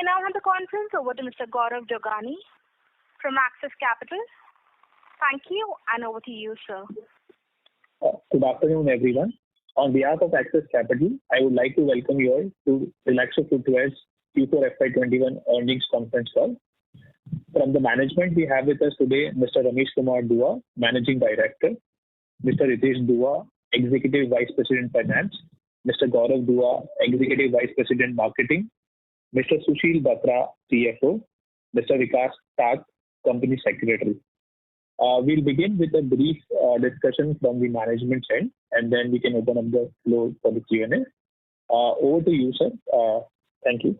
I now hand the conference over to Mr. Gaurav Jogani from Axis Capital. Thank you, and over to you, sir. Good afternoon, everyone. On behalf of Axis Capital, I would like to welcome you all to Relaxo Footwear's Q4 FY21 earnings conference call. From the management, we have with us today Mr. Ramesh Kumar Dua, Managing Director, Mr. Ritesh Dua, Executive Vice President Finance, Mr. Gaurav Dua, Executive Vice President Marketing, Mr. Sushil Batra, CFO, Mr. Vikas Tak, Company Secretary. We'll begin with a brief discussion from the management end, and then we can open up the floor for the Q&A. Over to you, sir. Thank you.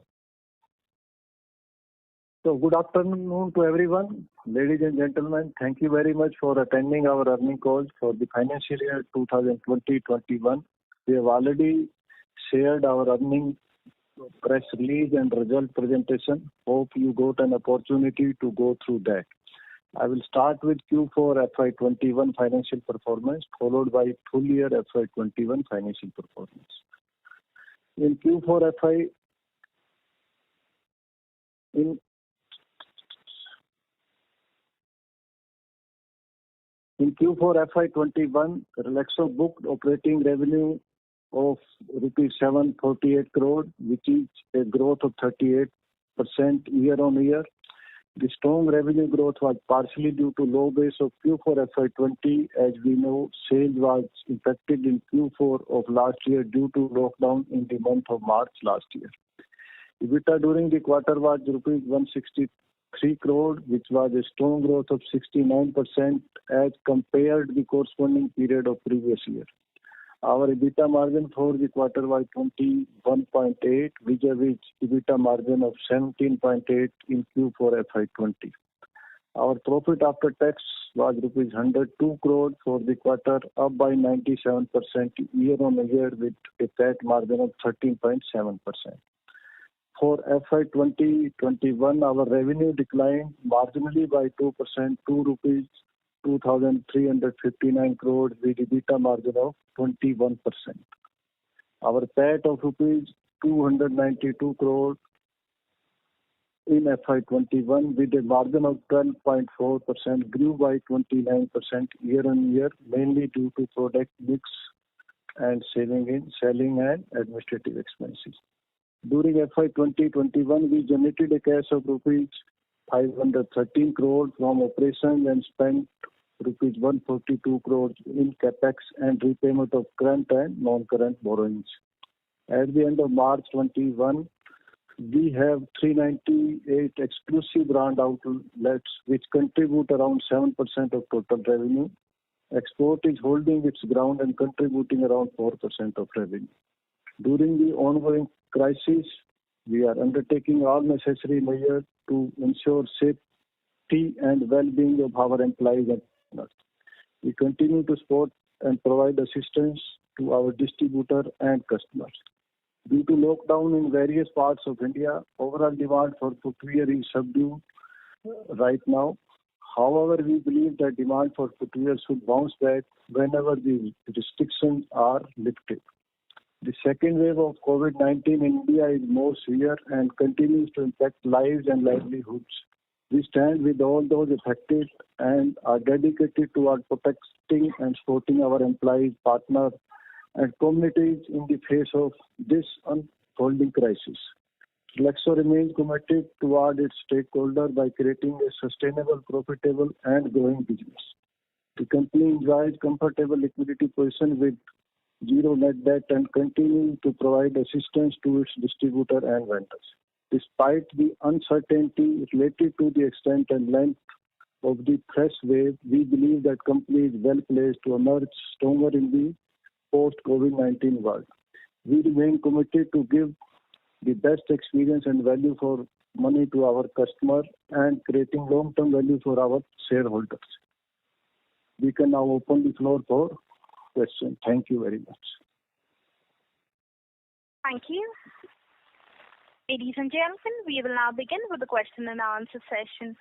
So, good afternoon to everyone. Ladies and gentlemen, thank you very much for attending our earnings call for the financial year 2020-21. We have already shared our earnings press release and result presentation. Hope you got an opportunity to go through that. I will start with Q4 FY21 financial performance, followed by full year FY21 financial performance. In Q4 FY21, Relaxo booked operating revenue of rupees 748 crore, which is a growth of 38% year-on-year. The strong revenue growth was partially due to low base of Q4 FY20. As we know, sales was impacted in Q4 of last year due to lockdown in the month of March last year. EBITDA during the quarter was rupees 163 crore, which was a strong growth of 69% as compared to the corresponding period of previous year. Our EBITDA margin for the quarter was 21.8, vis-a-vis EBITDA margin of 17.8 in Q4 FY20. Our profit after tax was rupees 102 crore for the quarter, up by 97% year-on-year with a PAT margin of 13.7%. For FY2021, our revenue declined marginally by 2% to rupees 2,359 crore with EBITDA margin of 21%. Our PAT of rupees 292 crore in FY21 with a margin of 12.4% grew by 29% year-on-year, mainly due to product mix and selling and administrative expenses. During FY2021, we generated a cash of rupees 513 crore from operations and spent rupees 142 crore in capex and repayment of current and non-current borrowings. At the end of March 21, we have 398 exclusive brand outlets which contribute around 7% of total revenue. Export is holding its ground and contributing around 4% of revenue. During the ongoing crisis, we are undertaking all necessary measures to ensure safety and well-being of our employees and partners. We continue to support and provide assistance to our distributor and customers. Due to lockdown in various parts of India, overall demand for footwear is subdued right now. However, we believe that demand for footwear should bounce back whenever the restrictions are lifted. The second wave of COVID-19 in India is more severe and continues to impact lives and livelihoods. We stand with all those affected and are dedicated toward protecting and supporting our employees, partners, and communities in the face of this unfolding crisis. Relaxo remains committed toward its stakeholders by creating a sustainable, profitable, and growing business. The company enjoys comfortable liquidity position with zero net debt and continue to provide assistance to its distributor and vendors. Despite the uncertainty related to the extent and length of the fresh wave, we believe that company is well placed to emerge stronger in the post-COVID-19 world. We remain committed to give the best experience and value for money to our customers and creating long-term value for our shareholders. We can now open the floor for questions. Thank you very much. Thank you. Ladies and gentlemen, we will now begin with the question and answer session.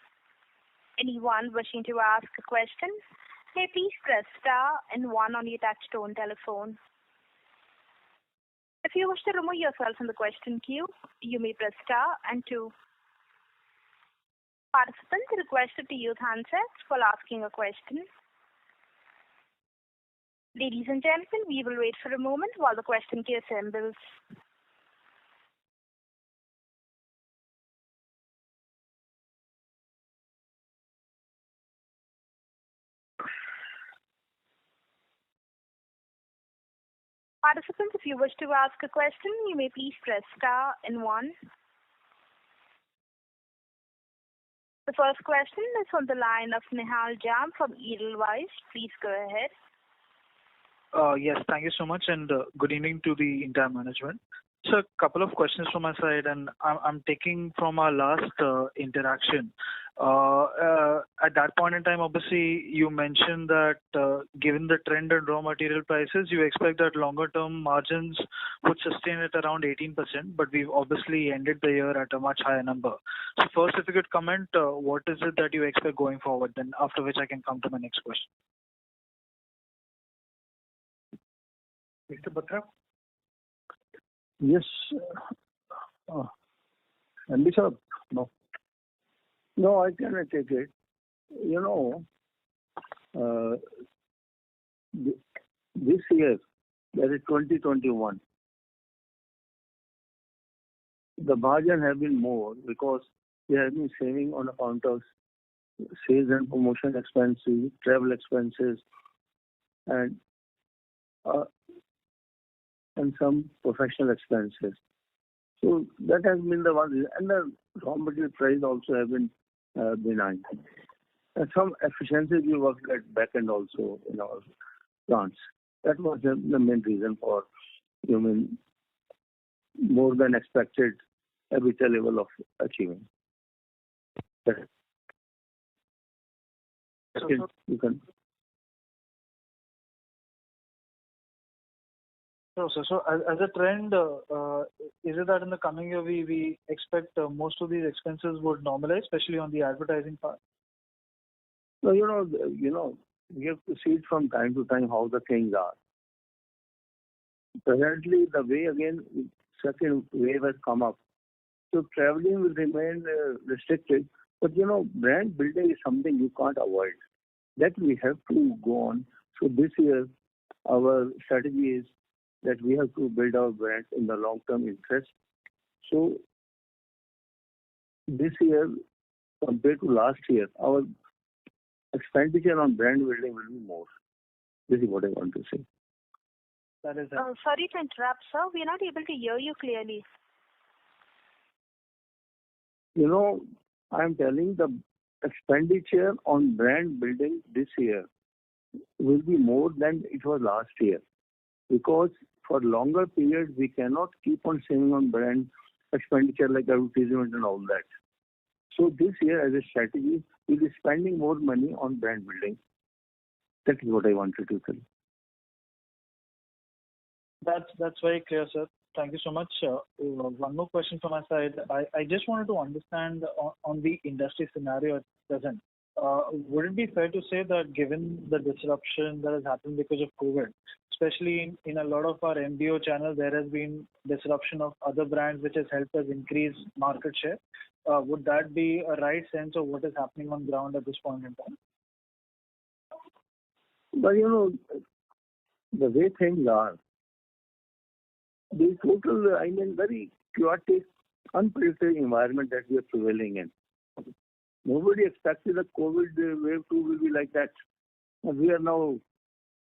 Anyone wishing to ask a question, may please press star and one on your touchtone telephone. If you wish to remove yourself from the question queue, you may press star and 2. Participants are requested to use handsets while asking a question. Ladies and gentlemen, we will wait for a moment while the question queue assembles. Participants, if you wish to ask a question, you may please press star and 1. The first question is from the line of Nihal Jam from Edelweiss. Please go ahead. Yes, thank you so much, and good evening to the entire management. So, a couple of questions from my side, and I'm taking from our last interaction. At that point in time, obviously, you mentioned that given the trend in raw material prices, you expect that longer-term margins would sustain at around 18%, but we've obviously ended the year at a much higher number. So, first, if you could comment, what is it that you expect going forward? Then, after which I can come to my next question. Mr. Batra? Yes. MD sir, no. No, I cannot take it. You know, this year, that is 2021, the margin have been more because we have been saving on account of sales and promotion expenses, travel expenses, and some professional expenses. So that has been the one, and the raw material price also have been benign. And some efficiencies we worked at back end also in our plants. That was the main reason for more than expected EBITDA level of achieving. You can. So as a trend, is it that in the coming year we expect most of these expenses would normalize, especially on the advertising part? So you know, we have to see it from time to time how the things are. Presently, the way again, second wave has come up. So traveling will remain restricted, but brand building is something you can't avoid. That we have to go on. So this year, our strategy is that we have to build our brand in the long-term interest. So this year, compared to last year, our expenditure on brand building will be more. This is what I want to say. That is sorry to interrupt, sir. We are not able to hear you clearly. I'm telling the expenditure on brand building this year will be more than it was last year. Because for longer periods, we cannot keep on saving on brand expenditure like advertisement and all that. So this year, as a strategy, we'll be spending more money on brand building. That is what I wanted to tell. That's very clear, sir. Thank you so much. One more question from my side. I just wanted to understand on the industry scenario at present. Would it be fair to say that given the disruption that has happened because of COVID, especially in a lot of our MBO channels, there has been disruption of other brands which has helped us increase market share? Would that be a right sense of what is happening on ground at this point in time? But the way things are, the total, very chaotic, unpredictable environment that we are prevailing in. Nobody expected that COVID wave 2 will be like that. And we are now,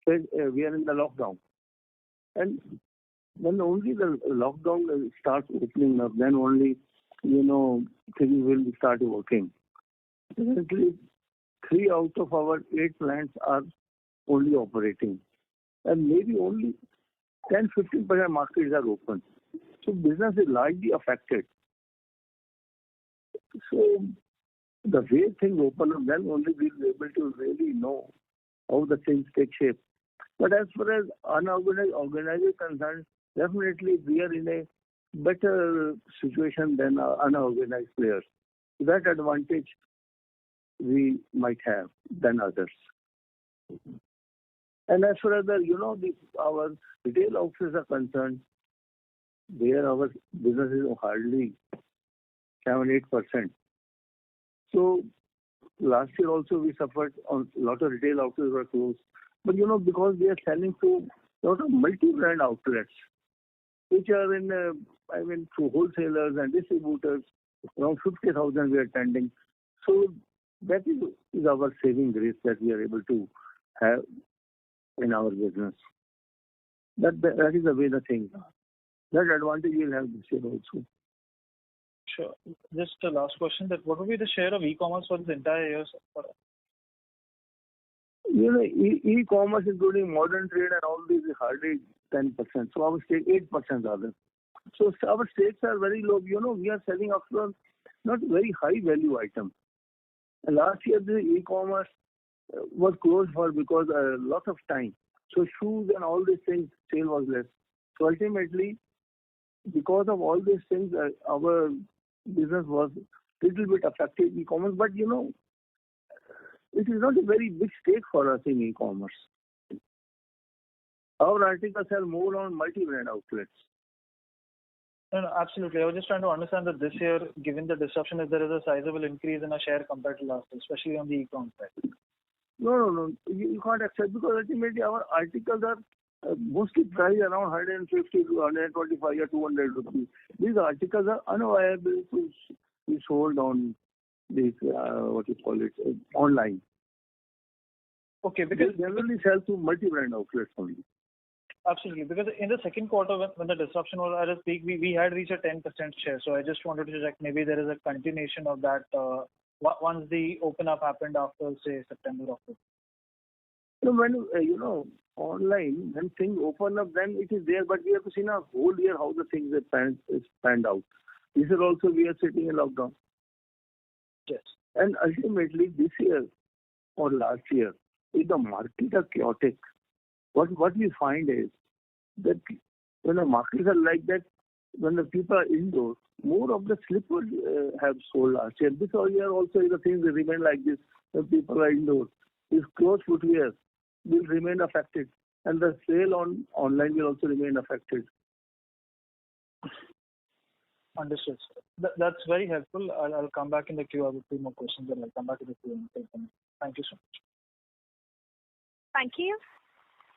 we are in the lockdown. And when only the lockdown starts opening up, then only, things will start working. Currently, 3 out of our 8 plants are only operating. And maybe only 10-15% markets are open. So business is largely affected. So the way things open up, then only we'll be able to really know how the things take shape. But as far as organized is concerned, definitely we are in a better situation than unorganized players. That advantage we might have than others. And as far as our retail outlets are concerned, There our business is hardly 7-8%. So last year also we suffered on a lot of retail outlets were closed. But because we are selling to a lot of multi-brand outlets, which are in, through wholesalers and distributors, around 50,000 we are attending. So that is our saving grace that we are able to have in our business. That is the way the things are. That advantage we'll have this year also. Sure. Just a last question, that what will be the share of e-commerce for this entire year? E-commerce, including modern trade and all these, is hardly 10%. So our stake 8% rather. So our stakes are very low. We are selling after not very high value item. And last year the e-commerce was closed for because a lot of time. So shoes and all these things, sale was less. So ultimately, because of all these things, our business was little bit affected e-commerce. But it is not a very big stake for us in e-commerce. Our articles sell more on multi-brand outlets. No, absolutely. I was just trying to understand that this year, given the disruption, if there is a sizable increase in a share compared to last year, especially on the e-com side. No. You can't accept, because ultimately our articles are mostly priced around 150 to 125 or 200 rupees. These articles are unavailable to be sold on this, online. Okay, because they generally sell to multi-brand outlets only. Absolutely, because in the second quarter when the disruption was at its peak, we had reached a 10% share. So I just wanted to check maybe there is a continuation of that once the open up happened after, say, September, October. When online, when things open up, then it is there. But we have to see now whole year how the things is panned out. This year also we are sitting in lockdown. Yes. And ultimately this year or last year, if the market are chaotic, what we find is that when the markets are like that, when the people are indoors, more of the slippers have sold last year. This year also, the things will remain like this. When people are indoors, these closed footwear will remain affected, and the sale online will also remain affected. Understood, sir. That's very helpful. I'll come back in the queue. I have 2 more questions, and I'll come back to the queue and take them. Thank you so much. Thank you.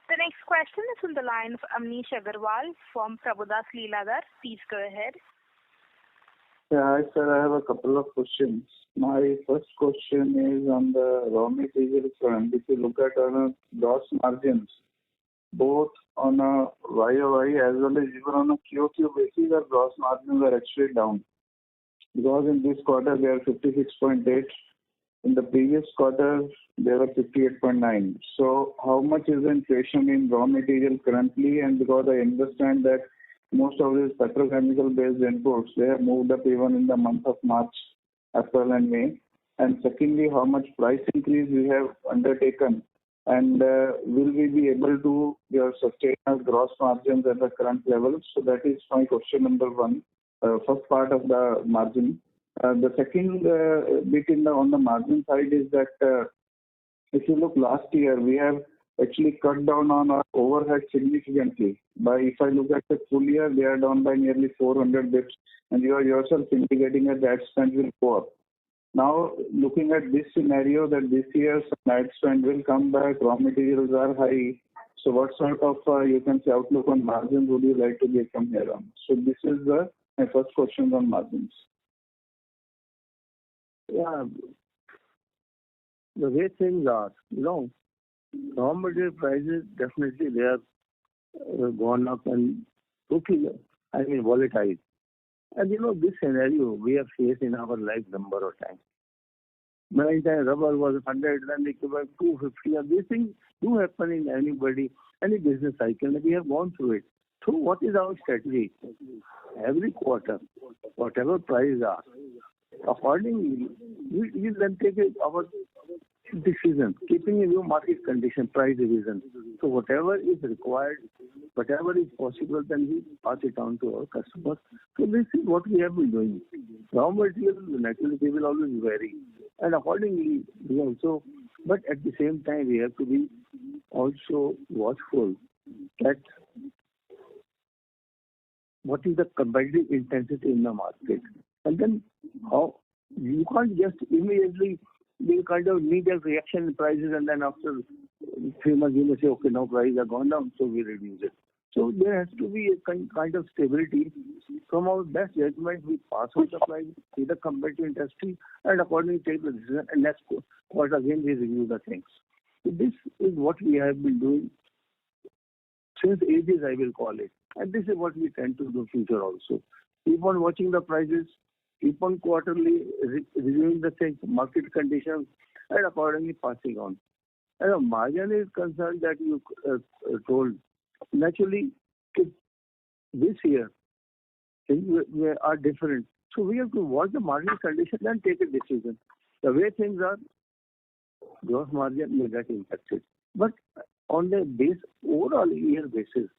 The next question is from the line of Amnish Agarwal from Prabhudas Lilladher. Please go ahead. Yeah, hi sir, I have a couple of questions. My first question is on the raw material front. If you look at on a gross margins, both on a YOY as well as even on a QOQ basis, our gross margins are actually down. Because in this quarter they are 56.8. In the previous quarter, they were 58.9. So how much is the inflation in raw material currently? And because I understand that most of these petrochemical-based inputs, they have moved up even in the month of March, April and May. And secondly, how much price increase we have undertaken? And will we be able to sustain our gross margins at the current level? So that is my question number one, first part of the margin. The second bit on the margin side is that if you look last year, we have actually cut down on our overhead significantly. If I look at the full year, they are down by nearly 400 bits, and you are yourself indicating that ad spend will go up. Now, looking at this scenario, that this year some ad spend will come back, raw materials are high. So what sort of, you can say, outlook on margins would you like to give from here on? So this is my first question on margins. Yeah, the way things are, raw material prices definitely they have gone up and totally, volatile. And this scenario we have faced in our life number of times. Many times rubber was 100, then it was 250. And these things do happen in any business cycle. We have gone through it. So what is our strategy? Every quarter, whatever prices are, accordingly, we then take our decision, keeping in view market condition, price revision. So whatever is required, whatever is possible, then we pass it on to our customers. So this is what we have been doing. Raw material, naturally, they will always vary. And accordingly, we also, but at the same time, we have to be also watchful that what is the competitive intensity in the market, and then how you can't just immediately do kind of knee-jerk reaction in prices, and then after a few months you may say, okay, now prices have gone down, so we reduce it. So there has to be a kind of stability. From our best judgment, we pass on the price, see the competitive industry, and accordingly take the decision. And next quarter again we review the things. So this is what we have been doing since ages, I will call it. And this is what we tend to do future also. Keep on watching the prices, keep on quarterly reviewing the things, market conditions, and accordingly passing on. As a margin is concerned that you told, naturally, this year things are different. So we have to watch the market conditions and take a decision. The way things are, gross margin may get impacted. But on the overall year basis,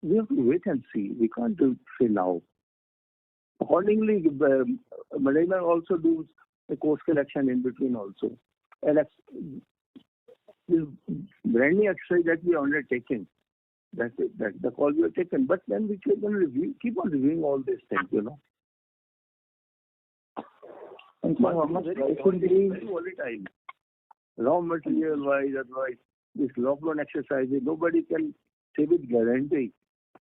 we have to wait and see. We can't say now. Accordingly, management also does a course correction in between also. And this branding exercise that we are undertaking, that's the call we have taken. But then we keep on reviewing all these things, you know. And so how much very volatile. Raw material wise, otherwise, this lockdown exercises, nobody can say with guarantee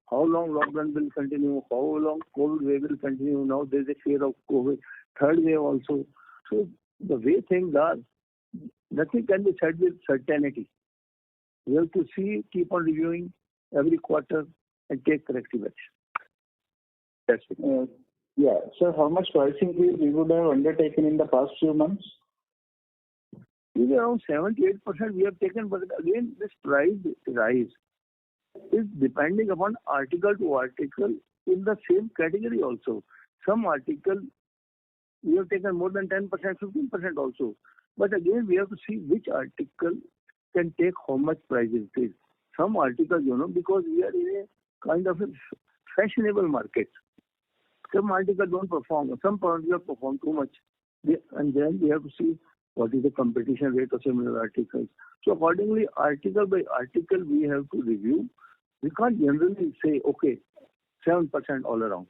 how long lockdown will continue, how long COVID wave will continue. Now there is a fear of COVID, third wave also. So the way things are, nothing can be said with certainty. We have to see, keep on reviewing every quarter and take corrective action. That's it. Yeah. So how much price increase we would have undertaken in the past few months? Maybe around 78% we have taken, but again, this price rise is depending upon article to article in the same category also. Some article we have taken more than 10%, 15% also. But again, we have to see which article can take how much price increase. Some articles, you know, because we are in a kind of a fashionable market. Some articles don't perform, some articles perform too much. And then we have to see what is the competition rate of similar articles. So accordingly, article by article, we have to review. We can't generally say, okay, 7% all around.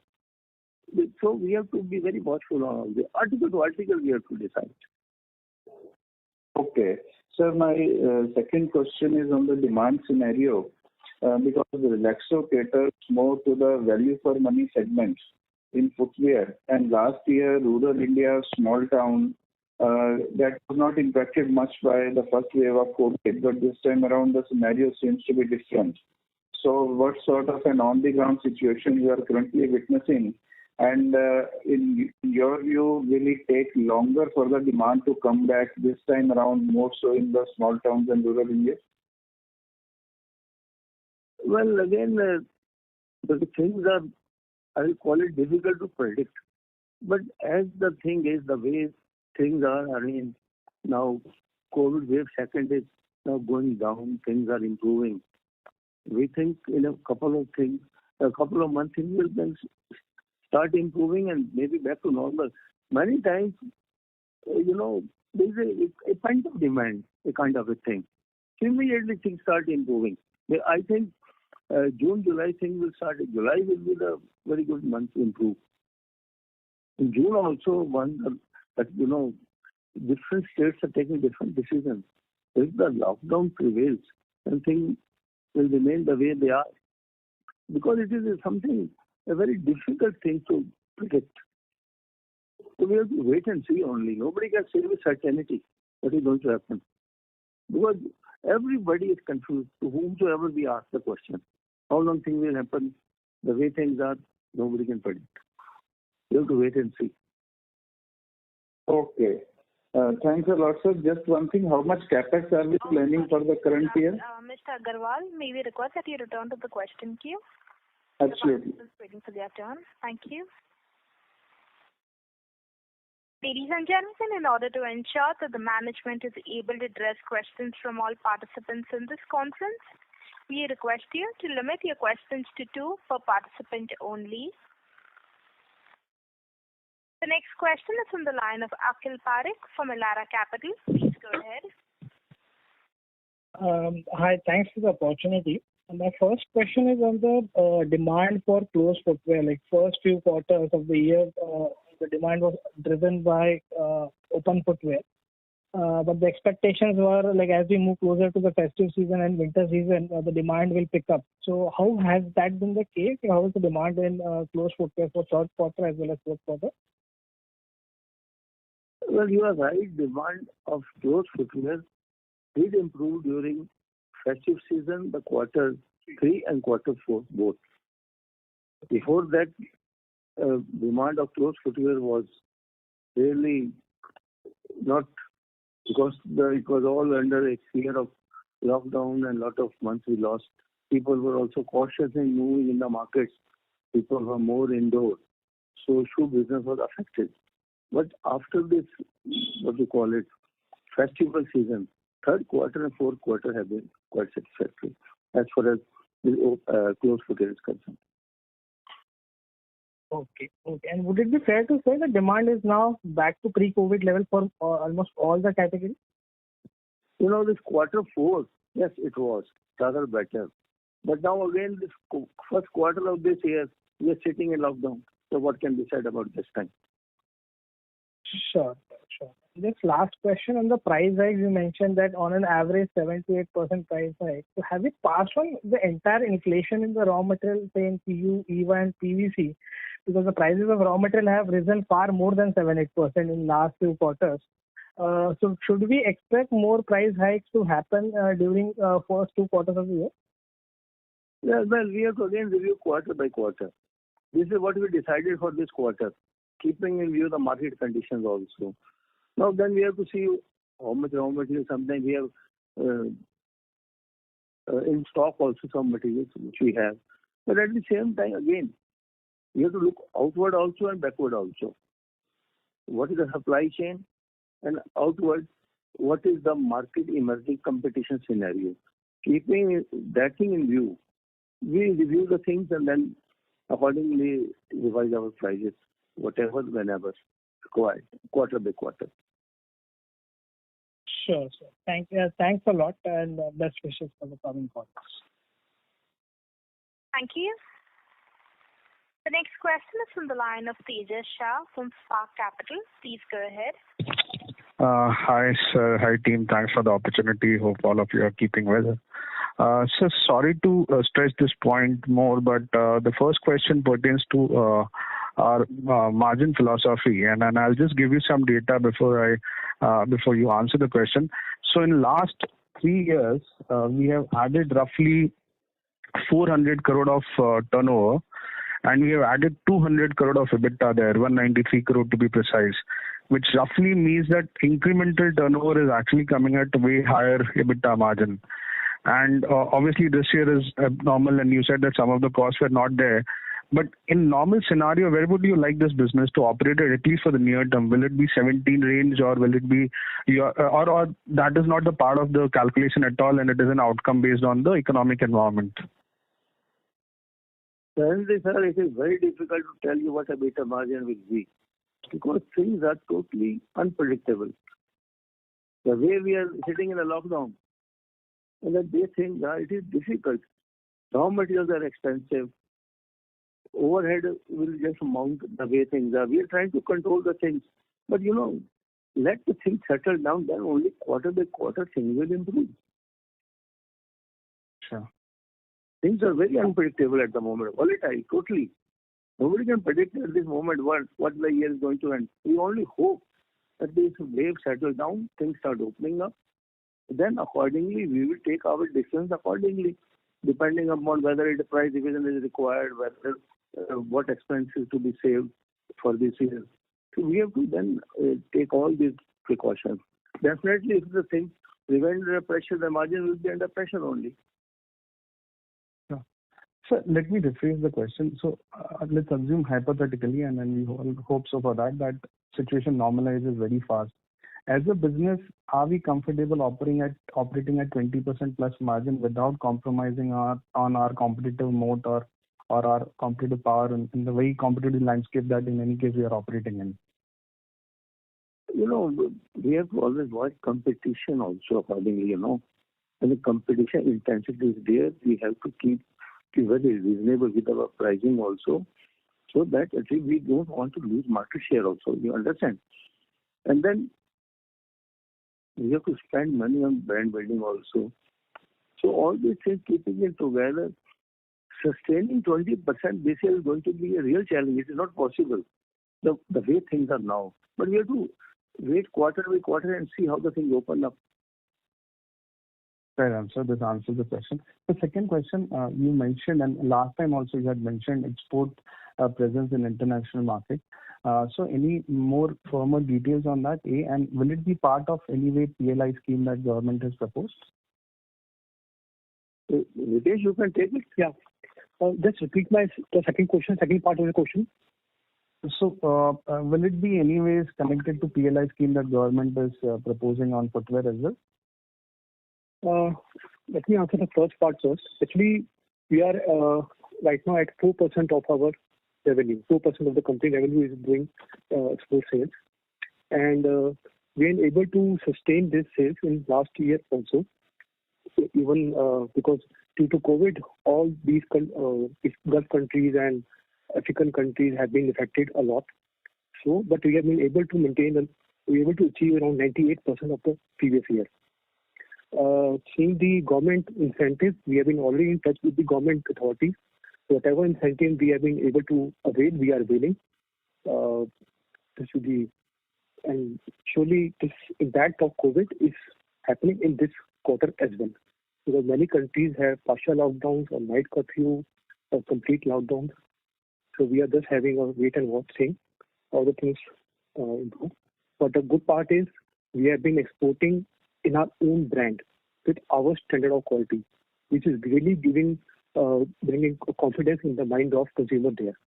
So we have to be very watchful on all the article to article we have to decide. Okay. Sir, my second question is on the demand scenario because the Relaxo caters more to the value for money segments in footwear. And last year, rural India, small town, that was not impacted much by the first wave of COVID, but this time around the scenario seems to be different. So what sort of an on-the-ground situation you are currently witnessing? And in your view, will it take longer for the demand to come back this time around, more so in the small towns and rural India? Well, again, the things are, I will call it difficult to predict. But as the thing is, the way things are, I mean, now COVID wave second is now going down, things are improving. We think in a couple of months, things will then start improving and maybe back to normal. Many times, you know, there is a pent-up demand, a kind of a thing. Immediately things start improving. I think June, July things will start. July will be the very good month to improve. In June also, you know, different states are taking different decisions. If the lockdown prevails, then things will remain the way they are. Because it is a very difficult thing to predict. So we have to wait and see only. Nobody can say with certainty what is going to happen. Because everybody is confused to whomsoever we ask the question. How long things will happen, the way things are, nobody can predict. We have to wait and see. Okay. Thanks a lot, sir. Just one thing, how much capex are we planning for the current year? Mr. Agarwal, may we request that you return to the question queue? Absolutely. The waiting for their turn. Thank you. Ladies and gentlemen, in order to ensure that the management is able to address questions from all participants in this conference, we request you to limit your questions to 2 per participant only. The next question is from the line of Akhil Parekh from Elara Capital. Please go ahead. Hi, thanks for the opportunity. My first question is on the demand for closed footwear. Like first few quarters of the year, the demand was driven by open footwear. But the expectations were like as we move closer to the festive season and winter season, the demand will pick up. So how has that been the case? How is the demand in closed footwear for third quarter as well as fourth quarter? Well, you are right. Demand of closed footwear did improve during festive season, the quarter 3 and quarter 4 both. Before that, demand of closed footwear was really not, because it was all under a fear of lockdown and lot of months we lost. People were also cautious in moving in the markets. People were more indoor. So shoe business was affected. But after this, what do you call it, festival season, third quarter and fourth quarter have been quite satisfactory as far as the closed footwear is concerned. Okay. And would it be fair to say that demand is now back to pre-COVID level for almost all the categories? This quarter 4, yes, it was rather better. But now again, this first quarter of this year, we are sitting in lockdown. So what can be said about this time? Sure. This last question on the price hike, you mentioned that on an average 7 to 8% price hike. So have you passed on the entire inflation in the raw material, say in PU, EVA and PVC? Because the prices of raw material have risen far more than 7-8% in last few quarters. So should we expect more price hikes to happen during first 2 quarters of the year? Yeah, well, we have to again review quarter by quarter. This is what we decided for this quarter, keeping in view the market conditions also. Now then we have to see how much raw material. Sometimes we have in stock also some materials which we have. But at the same time, again, we have to look outward also and backward also. What is the supply chain? And outward, what is the market emerging competition scenario? Keeping that thing in view, we review the things and then accordingly revise our prices, whatever, whenever required, quarter by quarter. Sure. Thanks a lot and best wishes for the coming quarters. Thank you. The next question is from the line of Tejas Shah from Spark Capital. Please go ahead. Hi, sir. Hi, team. Thanks for the opportunity. Hope all of you are keeping well. Sir, sorry to stress this point more, but the first question pertains to our margin philosophy, and I'll just give you some data before you answer the question. So in last 3 years, we have added roughly 400 crore of turnover, and we have added 200 crore of EBITDA there, 193 crore to be precise, which roughly means that incremental turnover is actually coming at a way higher EBITDA margin. And obviously this year is abnormal, and you said that some of the costs were not there. But in normal scenario, where would you like this business to operate at least for the near term? Will it be 17 range, or will it be or that is not the part of the calculation at all, and it is an outcome based on the economic environment? Currently, sir, it is very difficult to tell you what a EBITDA margin will be, because things are totally unpredictable. The way we are sitting in a lockdown, and then they think that it is difficult. Raw materials are expensive. Overhead will just mount the way things are. We are trying to control the things. But let the things settle down, then only quarter by quarter things will improve. Sure. Things are very unpredictable at the moment. Volatile, totally. Nobody can predict at this moment what the year is going to end. We only hope that this wave settles down, things start opening up. Then accordingly, we will take our decisions accordingly, depending upon whether a price revision is required, whether what expenses to be saved for this year. So we have to then take all these precautions. Definitely, if the things prevent the pressure, the margin will be under pressure only. Yeah. So let me rephrase the question. So let's assume hypothetically, and then we all hope so for that situation normalizes very fast. As a business, are we comfortable operating at 20% plus margin without compromising on our competitive moat or our competitive power in the very competitive landscape that in any case we are operating in? We have to always watch competition also accordingly, and the competition intensity is there, we have to keep very reasonable with our pricing also, so that at least we don't want to lose market share also. You understand? And then we have to spend money on brand building also. So all these things, keeping it together, sustaining 20% this year is going to be a real challenge. It is not possible the way things are now. But we have to wait quarter by quarter and see how the things open up. Fair answer. This answers the question. The second question, you mentioned, and last time also you had mentioned export presence in international market. So any more firmer details on that? And will it be part of any way PLI scheme that government has proposed? Ritesh, you can take it. Yeah. Just repeat the second part of the question. So, will it be anyways connected to PLI scheme that government is proposing on footwear as well? Let me answer the first part first. Actually, we are right now at 4% of our revenue. 4% of the company revenue is doing export sales, and we are able to sustain this sales in last year also. Even because due to COVID, all these Gulf countries and African countries have been affected a lot. So, but we have been able to maintain and we are able to achieve around 98% of the previous year. Seeing the government incentives, we have been already in touch with the government authorities. Whatever incentive we have been able to avail, we are availing. This should be, and surely this impact of COVID is happening in this quarter as well. Because many countries have partial lockdowns or night curfew or complete lockdowns. So we are just having a wait and watch thing, how the things improve. But the good part is we have been exporting in our own brand with our standard of quality, which is really bringing confidence in the mind of consumer there.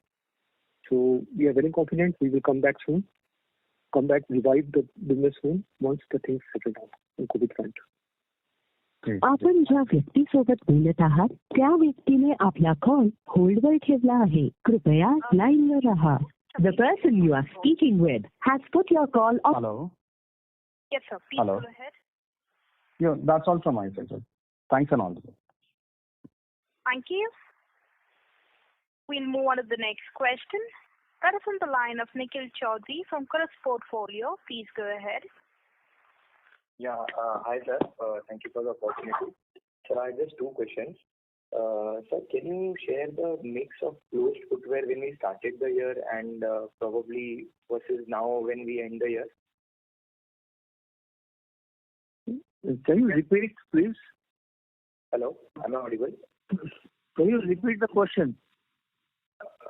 So we are very confident we will come back, revive the business soon once the things settle down in COVID front. आपण ज्या व्यक्तीसोबत बोलत आहात त्या व्यक्तीने आपला call होल्डवर ठेवला आहे. कृपया लाईनवर राहा. The person you are speaking with has put your call on. Hello. Yes, sir. Please Hello. go ahead. Yeah, that's all from my side, sir. Thanks and all. Thank you. We'll move on to the next question. That is on the line of Nikhil Chaudhary from Chorus Portfolio. Please go ahead. Yeah. Hi, sir. Thank you for the opportunity. Sir, I have just two questions. Sir, can you share the mix of closed footwear when we started the year and probably versus now when we end the year? Can you repeat, please? Hello, am I audible? Can you repeat the question?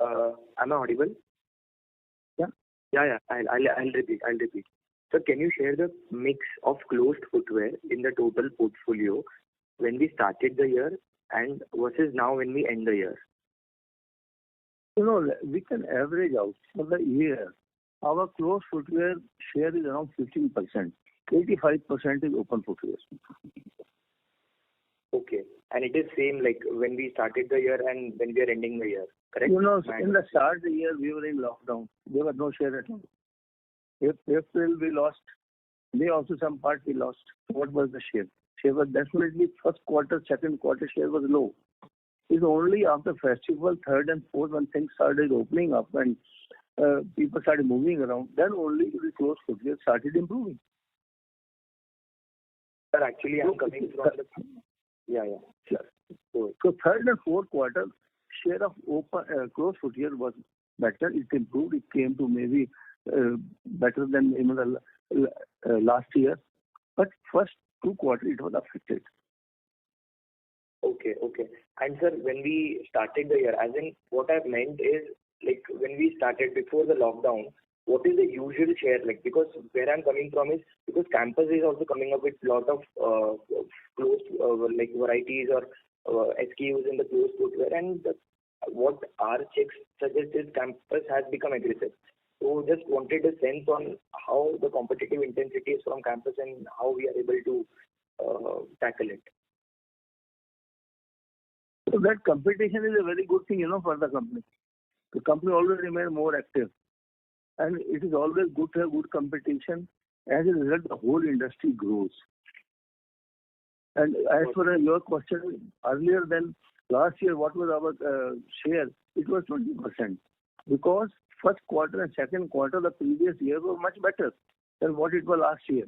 Am I audible? Yeah. Yeah. I'll repeat. Sir, can you share the mix of closed footwear in the total portfolio when we started the year and versus now when we end the year? You know, we can average out for the year. Our closed footwear share is around 15%. 85% is open footwear. Okay. And it is same like when we started the year and when we are ending the year, correct? You know, in the start of the year, we were in lockdown. There was no share at all. April we lost. May also some part we lost. What was the share? Share was definitely first quarter, second quarter share was low. It's only after festival, third and fourth, when things started opening up and people started moving around, then only the closed footwear started improving. Sir, actually, I'm coming from the... Yeah. Sure. So third and fourth quarter, share of open closed footwear was better. It improved. It came to maybe better than even the last year. But first 2 quarters, it was affected. Okay. And sir, when we started the year, as in what I've meant is, like when we started before the lockdown, what is the usual share? Like, because where I'm coming from is because campus is also coming up with lot of closed like varieties or SKUs in the closed footwear, and what our checks suggest is campus has become aggressive. So just wanted a sense on how the competitive intensity is from campus and how we are able to tackle it. So that competition is a very good thing, for the company. The company always remains more active. And it is always good to have good competition. As a result, the whole industry grows. And as for your question earlier, then last year, what was our share? It was 20%. Because first quarter and second quarter the previous year were much better than what it was last year.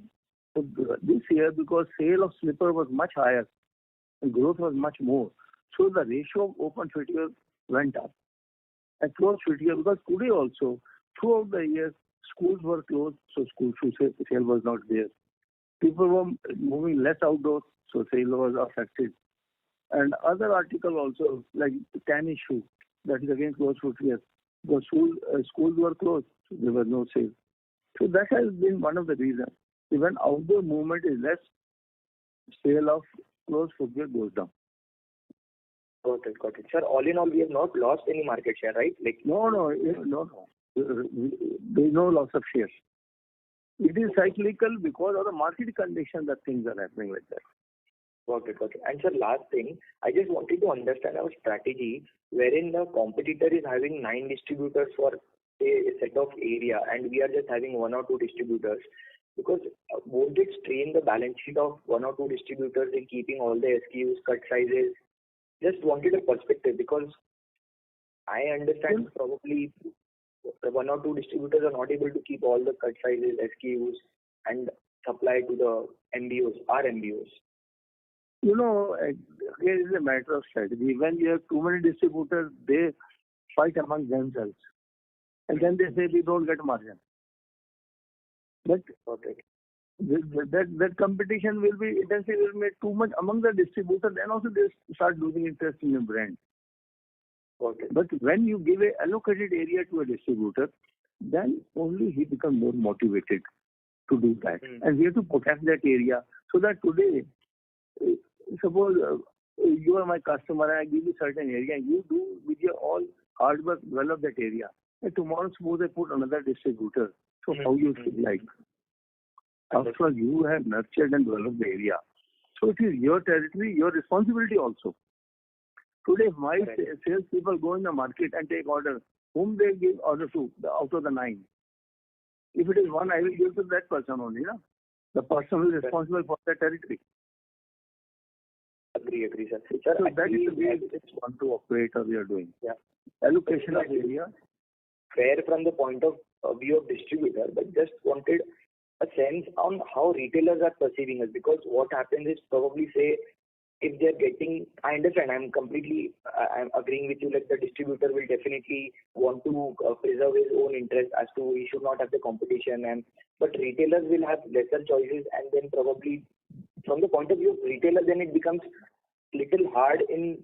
So this year, because sale of slipper was much higher and growth was much more, so the ratio of open footwear went up. And closed footwear, because today also, throughout the year, schools were closed, so school shoe sale was not there. People were moving less outdoors, so sale was affected. And other article also, like tennis shoe, that is again closed footwear. The schools were closed, so there was no sale. So that has been one of the reasons. Even outdoor movement is less, sale of closed footwear goes down. Got it. Sir, all in all, we have not lost any market share, right? No. There is no loss of shares. It is cyclical because of the market condition that things are happening like that. Got it. And sir, last thing, I just wanted to understand our strategy wherein the competitor is having 9 distributors for a set of area and we are just having 1 or 2 distributors. Because won't it strain the balance sheet of 1 or 2 distributors in keeping all the SKUs, cut sizes? Just wanted a perspective because I understand probably 1 or 2 distributors are not able to keep all the cut sizes, SKUs and supply to the MBOs, our MBOs. Here is a matter of strategy. When you have too many distributors, they fight among themselves. And then they say we don't get margin. But that competition will be intensive, will make too much among the distributors, then also they start losing interest in your brand. But when you give a allocated area to a distributor, then only he becomes more motivated to do that. And we have to protect that area so that today, suppose you are my customer and I give you certain area and you do with your all hard work develop that area. And tomorrow suppose I put another distributor. So how you feel like? After all, you have nurtured and developed the area. So it is your territory, your responsibility also. Today, if my salespeople go in the market and take order, whom they give order to out of the 9? If it is one, I will give to that person only. The person who is responsible for that territory. Agree, sir. So that is the way we want to operate or we are doing. Allocation of area. Fair from the point of view of distributor, but just wanted a sense on how retailers are perceiving us, because what happens is probably say if they're getting, I understand, I'm agreeing with you, like the distributor will definitely want to preserve his own interest as to he should not have the competition, but retailers will have lesser choices, and then probably from the point of view of retailer, then it becomes little hard in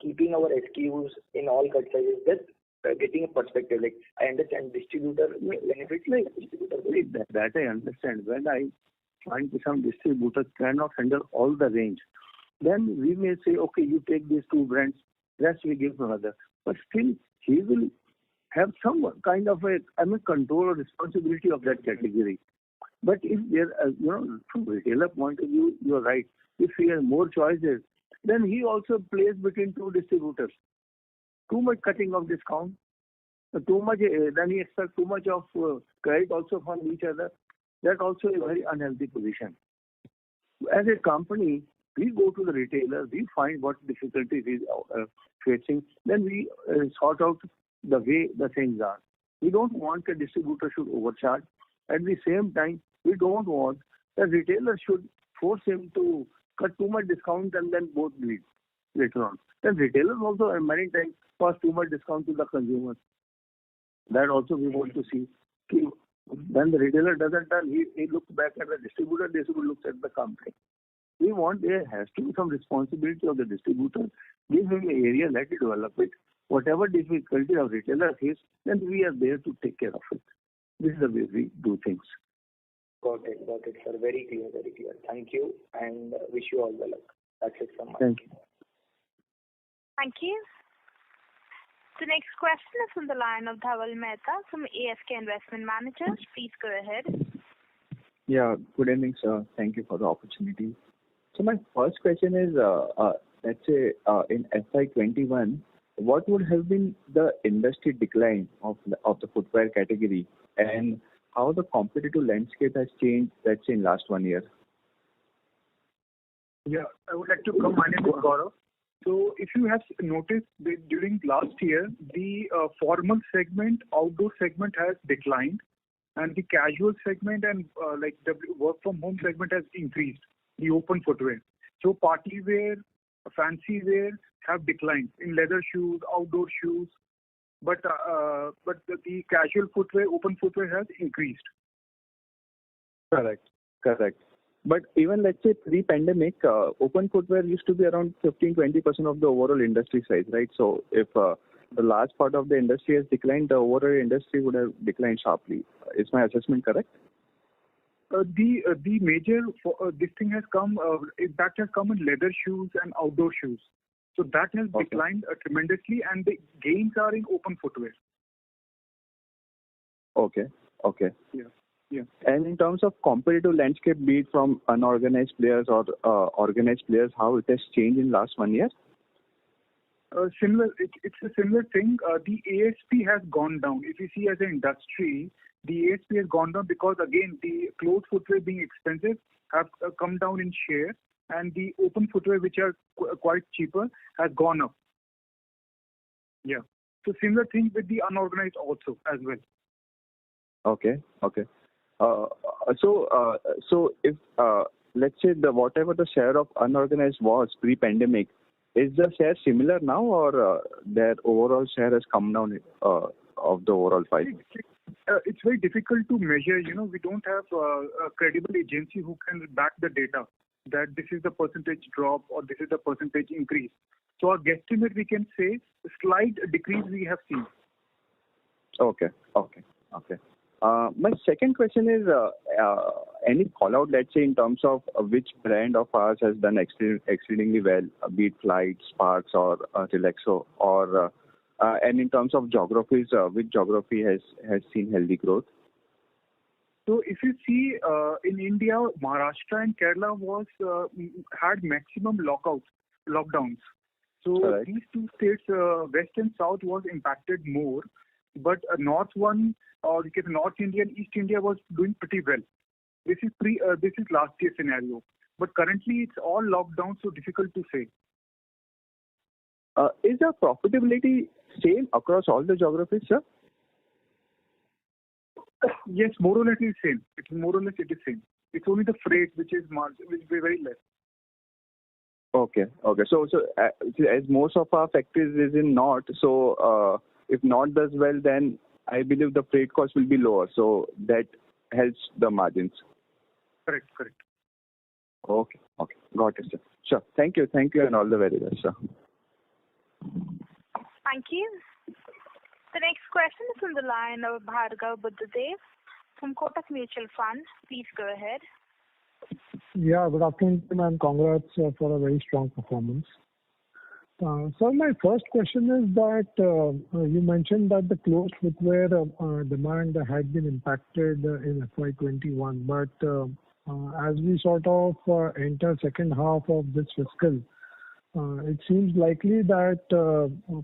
keeping our SKUs in all cut sizes. Just getting a perspective, like I understand distributor benefits. That I understand. When I find some distributors cannot handle all the range, then we may say, okay, you take these 2 brands, rest we give to another. But still, he will have some kind of control or responsibility of that category. But if there, from retailer point of view, you are right. If he has more choices, then he also plays between 2 distributors. Too much cutting of discount, too much. Then he expects too much of credit also from each other. That also is a very unhealthy position. As a company, we go to the retailer, we find what difficulties he is facing, then we sort out the way the things are. We don't want a distributor should overcharge. At the same time, we don't want the retailer should force him to cut too much discount and then both bleed later on. Then retailers also many times pass too much discount to the consumers. That also we want to see. When the retailer doesn't done, he looks back at the distributor looks at the company. We want there has to be some responsibility of the distributor. Give him an area, let it develop it. Whatever difficulty our retailer faces, then we are there to take care of it. This is the way we do things. Got it, sir. Very clear. Thank you and wish you all the luck. That's it from my Thank you. Thank you. The next question is from the line of Dhaval Mehta from ASK Investment Managers. Please go ahead. Yeah, good evening, sir. Thank you for the opportunity. So my first question is, let's say in FY21, what would have been the industry decline of the footwear category, and how the competitive landscape has changed, let's say, in last 1 year? Yeah, I would like to come. My name is Gaurav. So if you have noticed that during last year, the formal segment, outdoor segment has declined, and the casual segment and like the work from home segment has increased, the open footwear. So party wear, fancy wear have declined in leather shoes, outdoor shoes, but the casual footwear, open footwear has increased. Correct. Correct. But even let's say pre-pandemic, open footwear used to be around 15-20% of the overall industry size, right? So if the large part of the industry has declined, the overall industry would have declined sharply. Is my assessment correct? The major this thing has come, impact has come in leather shoes and outdoor shoes. So that has declined tremendously, and the gains are in open footwear. Okay. Okay. Yeah. Yeah. And in terms of competitive landscape, be it from unorganized players or organized players, how it has changed in last 1 year? Similar. It's a similar thing. The ASP has gone down. If you see as an industry, the ASP has gone down because again the closed footwear being expensive have come down in share, and the open footwear, which are quite cheaper, has gone up. Yeah. So similar thing with the unorganized also as well. Okay. Okay. So if let's say whatever the share of unorganized was pre-pandemic, is the share similar now, or their overall share has come down of the overall pie? It's very difficult to measure. We don't have a credible agency who can back the data that this is the percentage drop or this is the percentage increase. So our guesstimate, we can say slight decrease we have seen. Okay. Okay. Okay. My second question is, any call out, let's say, in terms of which brand of ours has done exceedingly well, be it Flite, Sparx, or Relaxo, or and in terms of geographies, which geography has seen healthy growth? So if you see in India, Maharashtra and Kerala had maximum lockdowns. So these two states, West and South, was impacted more. But North one, or you can North India and East India, was doing pretty well. This is last year scenario. But currently it's all locked down, so difficult to say. Is the profitability same across all the geographies, sir? Yes, more or less it is same. It is same. It's only the freight which is very less. Okay. Okay. So as most of our factories is in North, so if North does well, then I believe the freight cost will be lower. So that helps the margins. Correct. Okay. Okay. Got it, sir. Sure. Thank you, and all the very best, sir. Thank you. The next question is on the line of Bhargav Buddhadev from Kotak Mutual Fund. Please go ahead. Yeah, good afternoon, and congrats for a very strong performance. So my first question is that you mentioned that the closed footwear demand had been impacted in FY21, but as we sort of enter second half of this fiscal, it seems likely that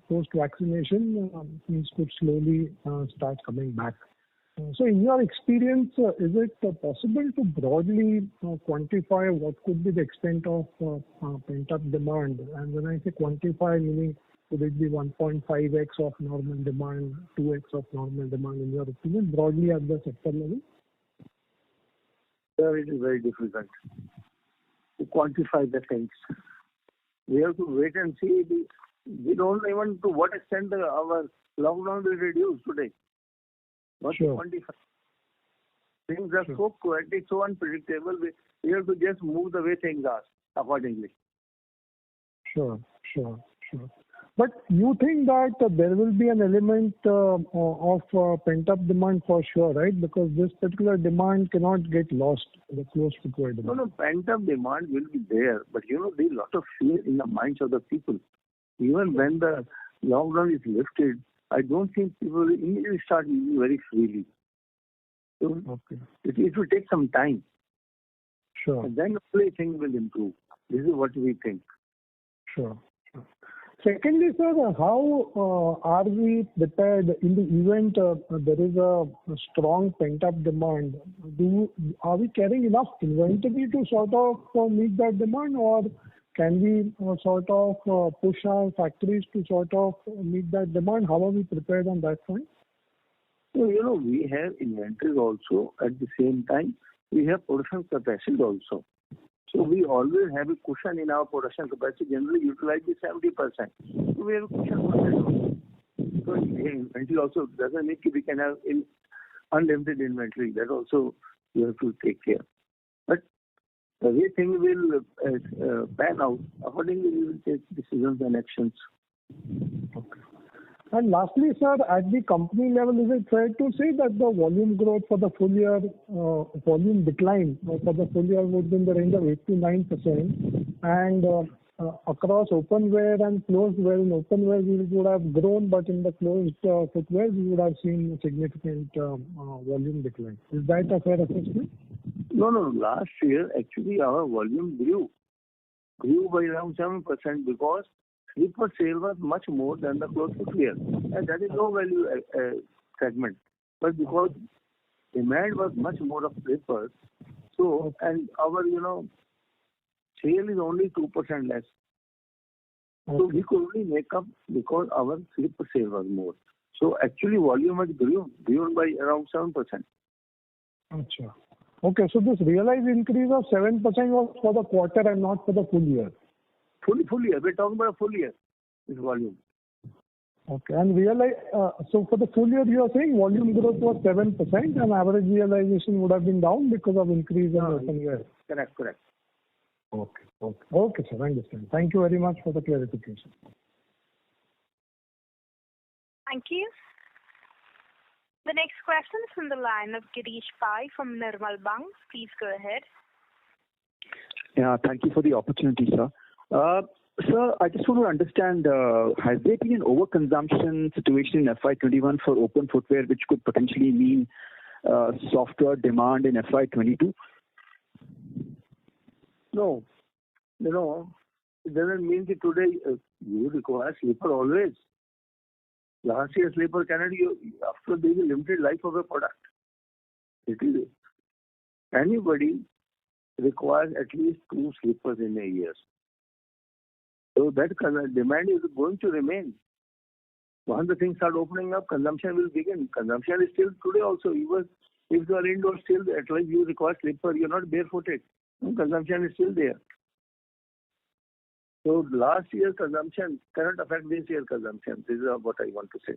post-vaccination things could slowly start coming back. So in your experience, is it possible to broadly quantify what could be the extent of pent-up demand? And when I say quantify, meaning could it be 1.5x of normal demand, 2x of normal demand in your opinion, broadly at the sector level? It is very difficult to quantify the things. We have to wait and see. We don't even to what extent our lockdown will reduce today. Not to quantify. Things are so chaotic, so unpredictable. We have to just move the way things are accordingly. Sure. But you think that there will be an element of pent-up demand for sure, right? Because this particular demand cannot get lost, the closed footwear demand. No, pent-up demand will be there. But there is a lot of fear in the minds of the people. Even when the lockdown is lifted, I don't think people will immediately start using very freely. So it will take some time. Sure. And then hopefully things will improve. This is what we think. Sure. Secondly, sir, how are we prepared in the event there is a strong pent-up demand? Are we carrying enough inventory to sort of meet that demand, or can we sort of push our factories to sort of meet that demand? How are we prepared on that front? So, we have inventories also. At the same time, we have production capacity also. So we always have a cushion in our production capacity, generally utilized by 70%. So we have a cushion for that also. So inventory also doesn't mean we can have unlimited inventory. That also you have to take care. But the way things will pan out, accordingly we will take decisions and actions. Okay. And lastly, sir, at the company level, is it fair to say that the volume growth for the full year, volume decline for the full year would be in the range of 8 to 9%, and across openwear and closed wear, in openwear we would have grown, but in the closed footwear we would have seen significant volume decline. Is that a fair assessment? No. Last year, actually, our volume grew by around 7% because slipper sale was much more than the closed footwear, and that is low value segment. But because demand was much more of slippers, so and our sale is only 2% less. So we could only make up because our slipper sale was more. So actually volume has grown by around 7%. Achha. Okay, so this realized increase of 7% was for the quarter and not for the full year. Full year. We're talking about a full year, this volume. Okay. And so for the full year, you are saying volume growth was 7% and average realization would have been down because of increase in open wear. Correct. Okay, sir. I understand. Thank you very much for the clarification. Thank you. The next question is from the line of Girish Pai from Nirmal Bang. Please go ahead. Yeah, thank you for the opportunity, sir. Sir, I just want to understand, has there been an overconsumption situation in FY21 for open footwear, which could potentially mean softer demand in FY22? No. It doesn't mean that today you require slipper always. Last year slipper cannot after there is a limited life of a product. It is anybody requires at least 2 slippers in a year. So that demand is going to remain. Once the things start opening up, consumption will begin. Consumption is still today also. Even if you are indoor, still at least you require slipper. You are not barefooted. Consumption is still there. So last year's consumption cannot affect this year's consumption. This is what I want to say.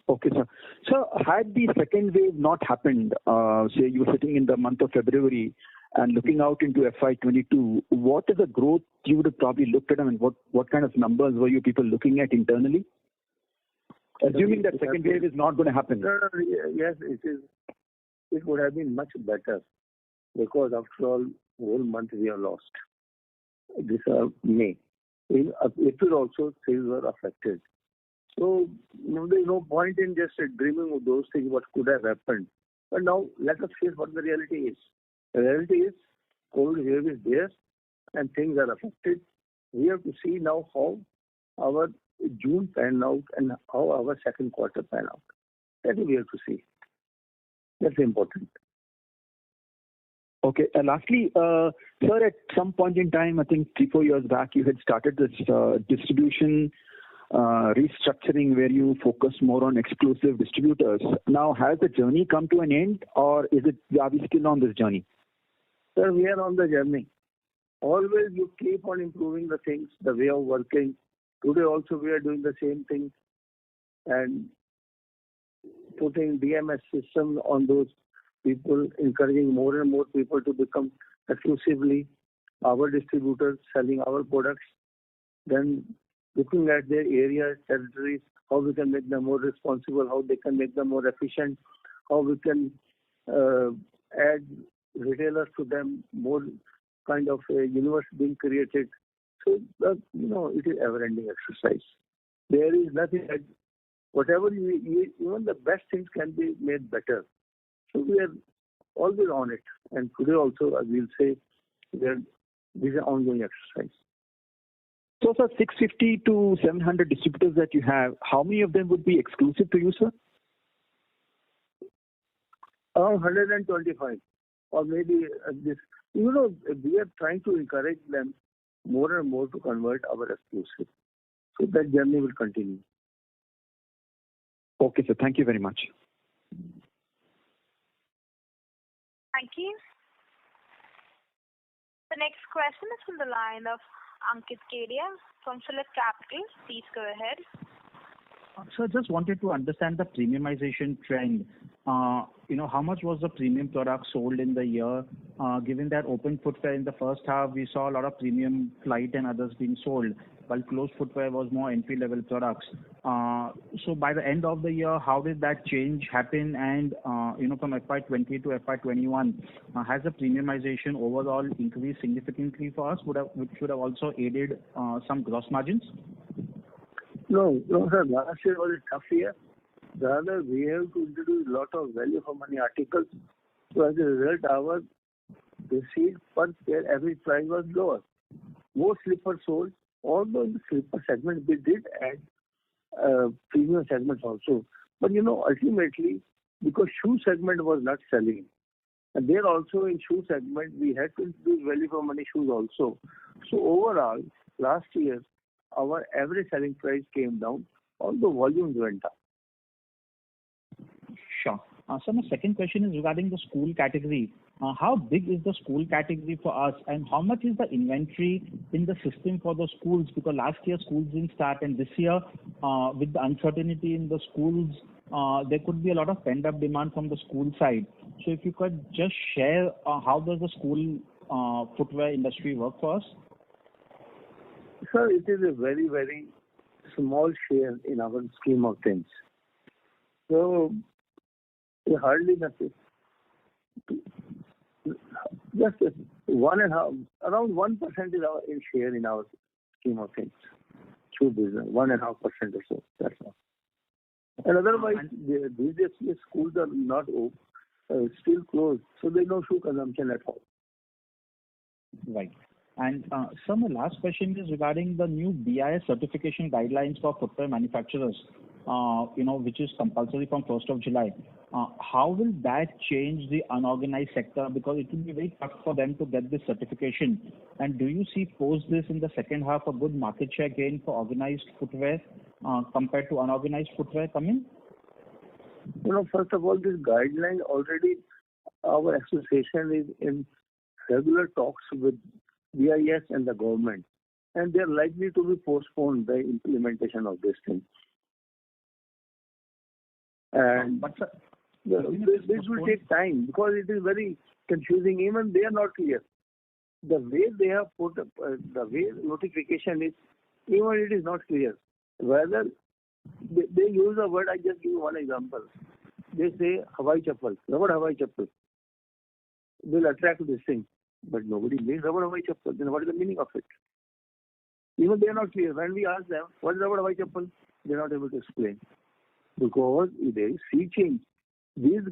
Okay, sir. So had the second wave not happened, say you were sitting in the month of February and looking out into FY22, what is the growth you would have probably looked at? I mean, what kind of numbers were you people looking at internally? Assuming that second wave is not going to happen. Yes, it is. It would have been much better because after all, whole month we have lost. This May. In April also, sales were affected. So there is no point in just dreaming of those things, what could have happened. But now let us face what the reality is. The reality is COVID wave is there and things are affected. We have to see now how our June pan out and how our second quarter pan out. That we have to see. That's important. Okay. Lastly, sir, at some point in time, I think 3-4 years back, you had started this distribution restructuring where you focus more on exclusive distributors. Now, has the journey come to an end, or are we still on this journey? Sir, we are on the journey. Always you keep on improving the things, the way of working. Today also we are doing the same thing and putting DMS system on those people, encouraging more and more people to become exclusively our distributors, selling our products. Then looking at their areas, territories, how we can make them more responsible, how they can make them more efficient, how we can add retailers to them, more kind of a universe being created. So, it is ever-ending exercise. There is nothing like whatever even the best things can be made better. So we are always on it. And today also, I will say, this is an ongoing exercise. So, sir, 650 to 700 distributors that you have, how many of them would be exclusive to you, sir? Around 125, or maybe this. You know, we are trying to encourage them more and more to convert our exclusive. So that journey will continue. Okay, sir. Thank you very much. Thank you. The next question is from the line of Ankit Kedia from Phillip Capital. Please go ahead. Sir, just wanted to understand the premiumization trend. How much was the premium product sold in the year? Given that open footwear in the first half, we saw a lot of premium Flight and others being sold, while closed footwear was more entry-level products. So by the end of the year, how did that change happen? And, from FY20 to FY21, has the premiumization overall increased significantly for us, which should have also aided some gross margins? No, sir. Last year was a tough year. Rather, we have to introduce a lot of value for money articles. So as a result, our receipt per pair average price was lower. More slippers sold, although in the slipper segment we did add premium segments also. But ultimately, because shoe segment was not selling, and there also in shoe segment we had to introduce value for money shoes also. So overall, last year our average selling price came down, although volumes went up. Sure. So my second question is regarding the school category. How big is the school category for us, and how much is the inventory in the system for the schools? Because last year schools didn't start, and this year, with the uncertainty in the schools, there could be a lot of pent-up demand from the school side. So if you could just share how does the school footwear industry work for us? Sir, it is a very, very small share in our scheme of things. So, hardly nothing. Just 1.5, around 1% is our share in our scheme of things. Shoe business, 1.5% or so. That's all. And otherwise, these days schools are not open, still closed, so there's no shoe consumption at all. Right. And sir, my last question is regarding the new BIS certification guidelines for footwear manufacturers, which is compulsory from 1st of July. How will that change the unorganized sector? Because it will be very tough for them to get this certification. And do you see post this in the second half a good market share gain for organized footwear compared to unorganized footwear coming? First of all, this guideline already, our association is in regular talks with BIS and the government, and they are likely to be postponed the implementation of this thing. And this will take time because it is very confusing. Even they are not clear. The way they have put up, the way notification is, even it is not clear. Whether they use a word, I just give you one example. They say Hawai chappal, rubber Hawai chappal will attract this thing. But nobody makes rubber Hawai chappal. Then what is the meaning of it? Even they are not clear. When we ask them, what is rubber Hawai chappal? They are not able to explain. Because there is sea change. These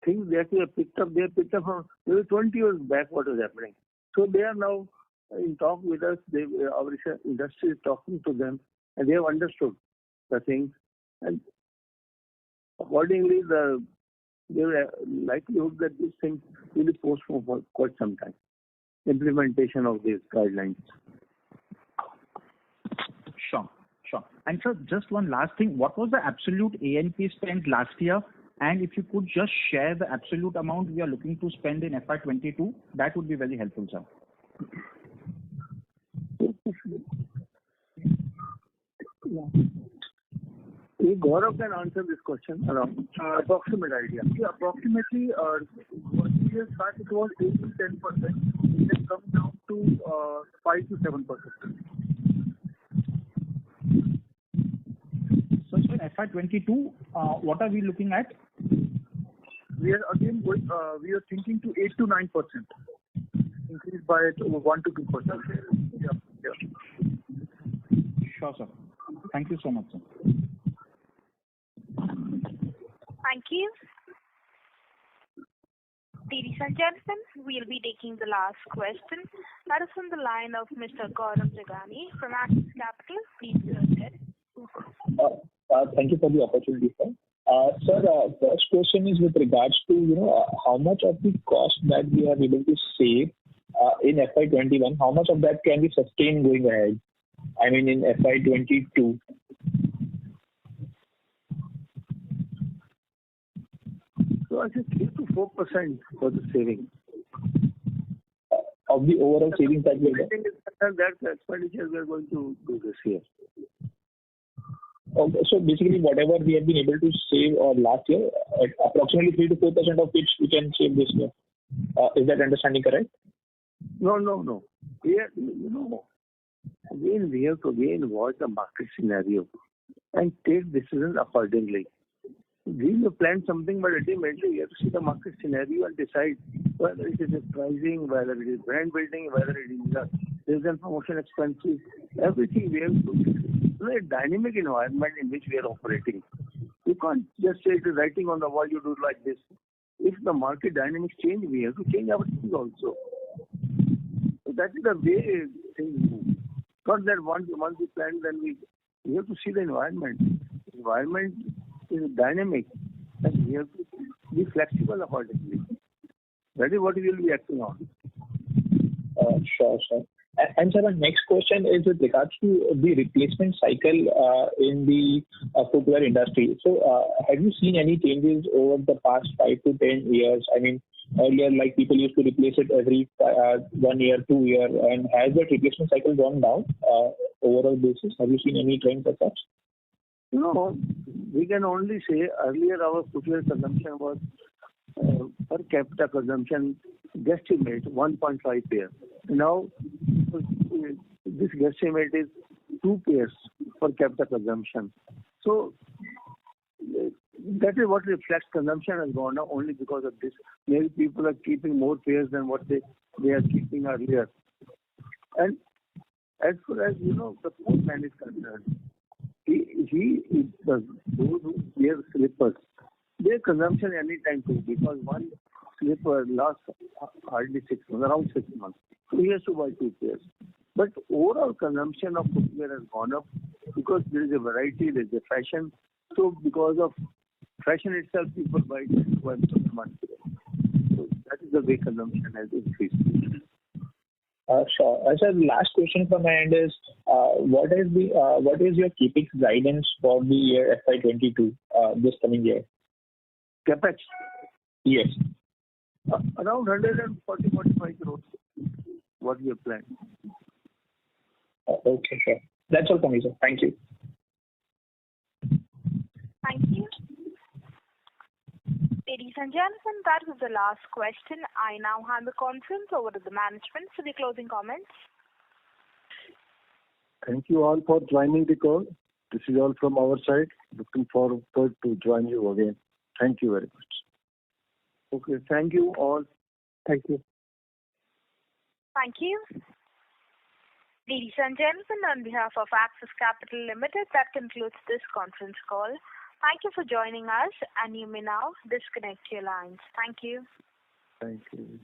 things that we have picked up, they have picked up from maybe 20 years back what was happening. So they are now in talk with us. Our industry is talking to them, and they have understood the things. And accordingly, there is likelihood that this thing will be postponed for quite some time. Implementation of these guidelines. Sure. And sir, just one last thing. What was the absolute A&P spend last year? And if you could just share the absolute amount we are looking to spend in FY22, that would be very helpful, sir. Gaurav can answer this question around approximate idea. Yeah, approximately 2 years back it was 8 to 10%. It has come down to 5 to 7%. So in FY22, what are we looking at? We are again going. We are thinking to 8 to 9%, increase by 1 to 2%. Yeah. Sure, sir. Thank you so much, sir. Thank you. Ladies and gentlemen, we'll be taking the last question. That is from the line of Mr. Gaurav Jagani from Axis Capital. Please go ahead. Thank you for the opportunity, sir. Sir, first question is with regards to how much of the cost that we are able to save in FY21, how much of that can be sustained going ahead? I mean, in FY22. So I think 3 to 4% for the saving. Of the overall savings that we have? That's the expenditure we are going to do this year. Okay, so basically whatever we have been able to save last year, approximately 3 to 4% of which we can save this year. Is that understanding correct? No. Here, again, we have to watch the market scenario and take decisions accordingly. We may plan something, but ultimately we have to see the market scenario and decide whether it is pricing, whether it is brand building, whether it is sales and promotion expenses. Everything we have to a dynamic environment in which we are operating. You can't just say it is writing on the wall, you do it like this. If the market dynamics change, we have to change our things also. So that is the way things move. Not that once we plan, then we have to see the environment. The environment is dynamic and we have to be flexible accordingly. That is what we will be acting on. Sure. And sir, my next question is with regards to the replacement cycle in the footwear industry. So, have you seen any changes over the past 5 to 10 years? I mean, earlier, like people used to replace it every 1 year, 2 years, and has that replacement cycle gone down overall basis? Have you seen any trends as such? No, we can only say earlier our footwear consumption was per capita consumption guesstimate 1.5 pairs. Now this guesstimate is 2 pairs per capita consumption. So that is what reflects consumption has gone up only because of this. Maybe people are keeping more pairs than what they are keeping earlier. And as far as the poor man is concerned, he is those who wear slippers. Their consumption any time too, because one slipper lasts hardly 6 months, around 6 months. So he has to buy 2 pairs. But overall consumption of footwear has gone up because there is a variety, there is a fashion. So because of fashion itself, people buy 1 month. So that is the way consumption has increased. Sure. Sir, last question from my end is, what is your CapEx guidance for the year FY22, this coming year? CapEx? Yes. Around 140-45 crores, what we have planned. Okay, sure. That's all from me, sir. Thank you. Thank you. Ladies and gentlemen, that was the last question. I now hand the conference over to the management for the closing comments. Thank you all for joining the call. This is all from our side. Looking forward to join you again. Thank you very much. Okay, thank you all. Thank you. Thank you. Ladies and gentlemen, on behalf of Axis Capital Limited, that concludes this conference call. Thank you for joining us, and you may now disconnect your lines. Thank you. Thank you.